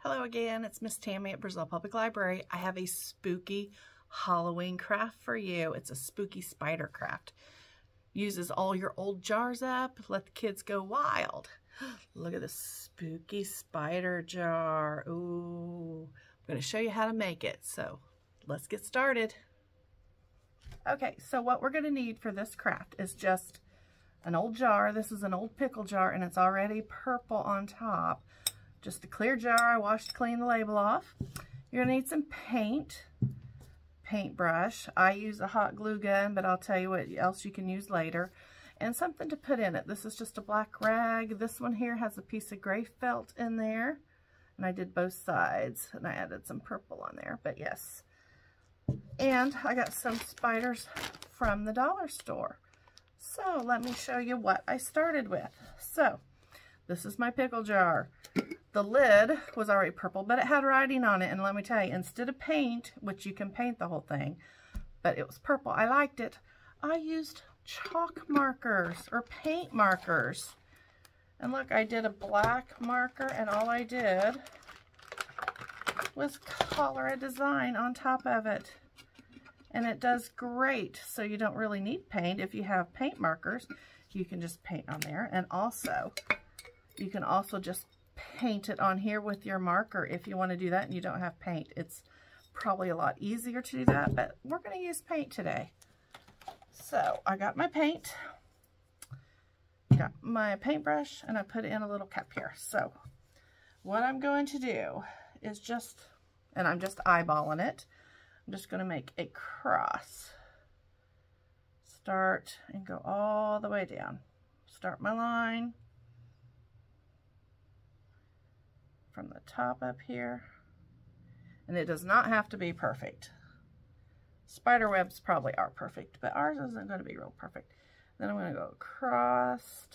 Hello again, it's Miss Tammy at Brazil Public Library. I have a spooky Halloween craft for you. It's a spooky spider craft. Uses all your old jars up, let the kids go wild. Look at this spooky spider jar. Ooh, I'm going to show you how to make it. So let's get started. Okay, so what we're going to need for this craft is just an old jar. This is an old pickle jar and it's already purple on top. Just a clear jar. I washed clean the label off. You're gonna need some paintbrush. I use a hot glue gun, but I'll tell you what else you can use later. And something to put in it. This is just a black rag. This one here has a piece of gray felt in there. And I did both sides. And I added some purple on there, but yes. And I got some spiders from the dollar store. So let me show you what I started with. So this is my pickle jar. The lid was already purple, but it had writing on it. And let me tell you, instead of paint, which you can paint the whole thing, but it was purple. I liked it. I used chalk markers or paint markers. And look, I did a black marker and all I did was color a design on top of it. And it does great. So you don't really need paint. If you have paint markers, you can just paint on there. And also, you can also just paint it on here with your marker if you want to do that and you don't have paint. It's probably a lot easier to do that, but we're going to use paint today. So I got my paint, got my paintbrush, and I put it in a little cup here. So what I'm going to do is and I'm just eyeballing it, I'm just going to make a cross. Start and go all the way down. Start my line from the top up here, and it does not have to be perfect. Spider webs probably are perfect, but ours isn't going to be real perfect. Then I'm going to go across,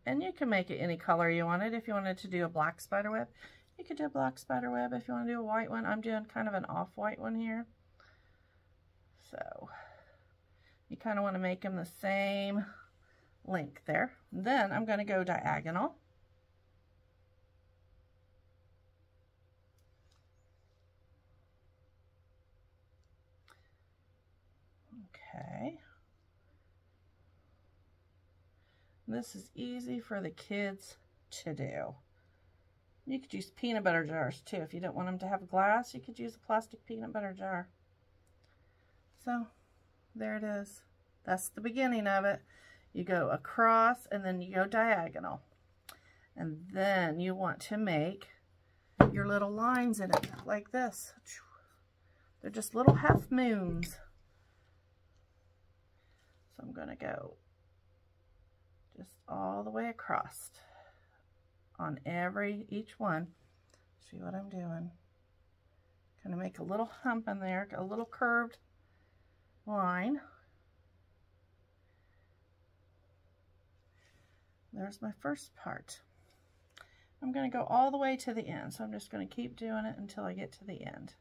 and you can make it any color you wanted. If you wanted to do a black spider web, you could do a black spider web. If you want to do a white one, I'm doing kind of an off-white one here. So you kind of want to make them the same length there. Then I'm going to go diagonal. Okay. This is easy for the kids to do. You could use peanut butter jars too. If you don't want them to have glass, you could use a plastic peanut butter jar. So there it is. That's the beginning of it. You go across and then you go diagonal. And then you want to make your little lines in it like this. They're just little half moons. So I'm going to go just all the way across on each one. See what I'm doing. Kind of make a little hump in there, a little curved line. There's my first part. I'm going to go all the way to the end, so I'm just going to keep doing it until I get to the end.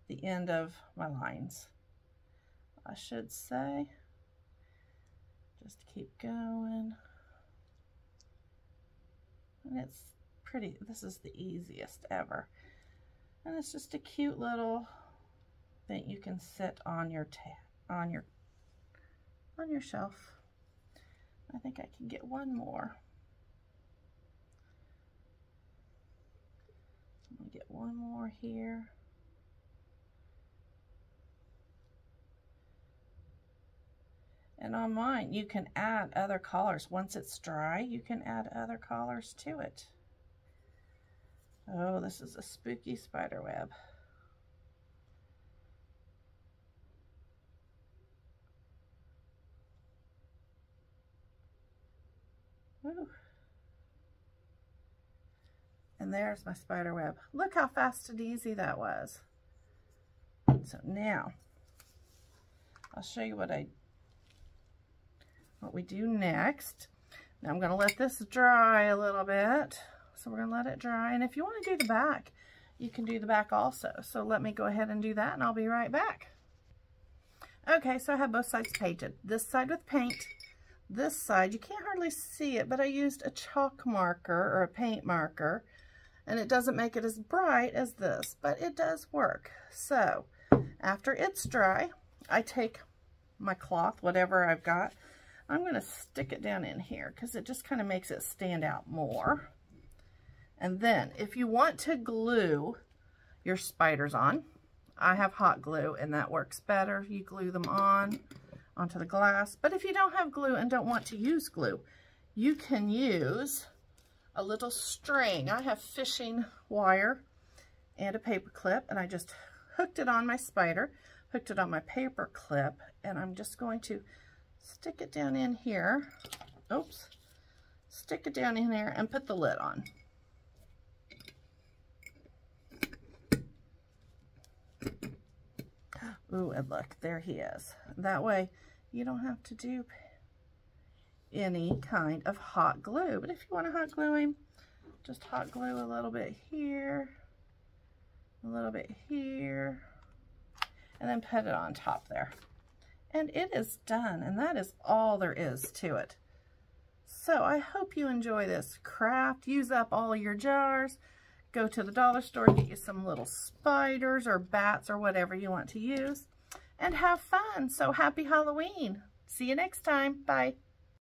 The end of my lines, I should say. Just keep going. And it's pretty, this is the easiest ever. And it's just a cute little thing you can sit on your shelf. I think I can get one more. I'm gonna get one more here. And on mine, you can add other colors. Once it's dry, you can add other colors to it. Oh, this is a spooky spider web. Woo. And there's my spider web. Look how fast and easy that was. So now, I'll show you what we do next. Now I'm going to let this dry a little bit. So we're going to let it dry. And if you want to do the back, you can do the back also. So let me go ahead and do that and I'll be right back. Okay, so I have both sides painted. This side with paint. This side, you can't hardly see it, but I used a chalk marker or a paint marker, and it doesn't make it as bright as this, but it does work. So after it's dry, I take my cloth, whatever I've got, I'm going to stick it down in here because it just kind of makes it stand out more. And then if you want to glue your spiders on, I have hot glue and that works better. You glue them onto the glass. But if you don't have glue and don't want to use glue, you can use a little string. I have fishing wire and a paper clip, and I just hooked it on my spider, hooked it on my paper clip, and I'm just going to stick it down in here. Oops. Stick it down in there and put the lid on. Ooh, and look, there he is. That way you don't have to do any kind of hot glue. But if you want to hot glue him, just hot glue a little bit here, a little bit here, and then put it on top there. And it is done, and that is all there is to it. So I hope you enjoy this craft. Use up all your jars. Go to the dollar store, get you some little spiders or bats or whatever you want to use, and have fun. So happy Halloween. See you next time. Bye.